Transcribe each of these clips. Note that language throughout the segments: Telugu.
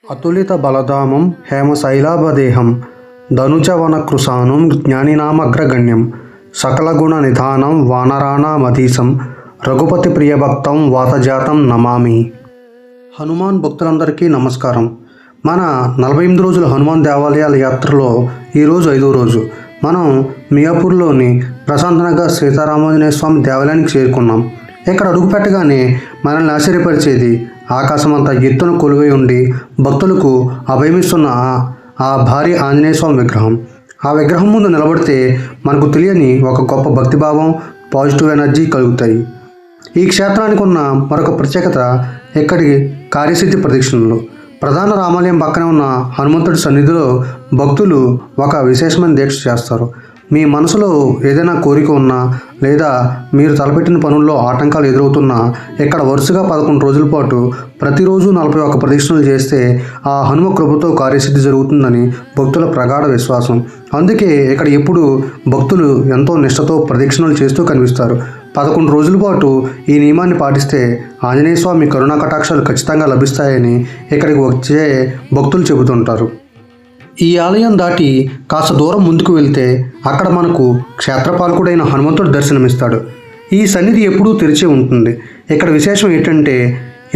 అతులిత బలధామం హేమశైలాభదేహం ధనుజవనకృశానం జ్ఞానినామగ్రగణ్యం సకలగుణ నిధానం వానరాణామధీశం రఘుపతి ప్రియభక్తం వాతజాతం నమామి. హనుమాన్ భక్తులందరికీ నమస్కారం. మన 48 రోజుల హనుమాన్ దేవాలయాల యాత్రలో ఈరోజు 5వ రోజు. మనం మియాపూర్లోని ప్రశాంత్ నగర్ సీతారామాంజనేయ స్వామి దేవాలయానికి చేరుకున్నాం. ఇక్కడ అడుగు పెట్టగానే మనల్ని ఆశ్చర్యపరిచేది ఆకాశమంతా ఎత్తున కొలువై ఉండి భక్తులకు అభయమిస్తున్న ఆ భారీ ఆంజనేయ స్వామి విగ్రహం. ఆ విగ్రహం ముందు నిలబడితే మనకు తెలియని ఒక గొప్ప భక్తిభావం, పాజిటివ్ ఎనర్జీ కలుగుతాయి. ఈ క్షేత్రానికి ఉన్న మరొక ప్రత్యేకత ఇక్కడి కార్యసిద్ధి ప్రదక్షిణలు. ప్రధాన రామాలయం పక్కనే ఉన్న హనుమంతుడి సన్నిధిలో భక్తులు ఒక విశేషమైన దీక్ష చేస్తారు. మీ మనసులో ఏదైనా కోరిక ఉన్నా లేదా మీరు తలపెట్టిన పనుల్లో ఆటంకాలు ఎదురవుతున్నా ఇక్కడ వరుసగా 11 రోజుల పాటు ప్రతిరోజు 41 ప్రదక్షిణలు చేస్తే ఆ హనుమ కృపతో కార్యసిద్ధి జరుగుతుందని భక్తుల ప్రగాఢ విశ్వాసం. అందుకే ఇక్కడ ఎప్పుడు భక్తులు ఎంతో నిష్ఠతో ప్రదక్షిణలు చేస్తూ కనిపిస్తారు. 11 రోజుల పాటు ఈ నియమాన్ని పాటిస్తే ఆంజనేయ స్వామి కరుణా కటాక్షాలు ఖచ్చితంగా లభిస్తాయని ఇక్కడికి వచ్చే భక్తులు చెబుతుంటారు. ఈ ఆలయం దాటి కాస్త దూరం ముందుకు వెళ్తే అక్కడ మనకు క్షేత్రపాలకుడైన హనుమంతుడు దర్శనమిస్తాడు. ఈ సన్నిధి ఎప్పుడూ తెరిచే ఉంటుంది. ఇక్కడ విశేషం ఏంటంటే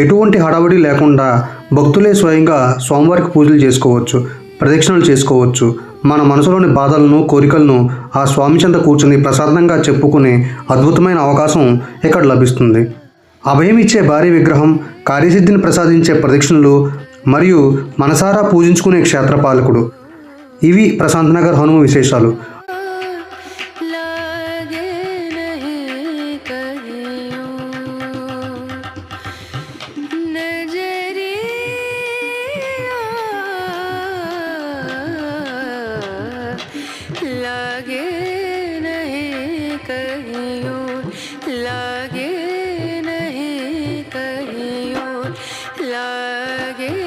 ఎటువంటి హడావుడి లేకుండా భక్తులే స్వయంగా స్వామివారికి పూజలు చేసుకోవచ్చు, ప్రదక్షిణలు చేసుకోవచ్చు. మన మనసులోని బాధలను, కోరికలను ఆ స్వామి చెంత కూర్చుని ప్రశాంతంగా చెప్పుకునే అద్భుతమైన అవకాశం ఇక్కడ లభిస్తుంది. అభయం ఇచ్చే భారీ విగ్రహం, కార్యసిద్ధిని ప్రసాదించే ప్రదక్షిణలు మరియు మనసారా పూజించుకునే క్షేత్రపాలకుడు, ఇవి ప్రశాంత్ నగర్ హనుమ విశేషాలు. लागे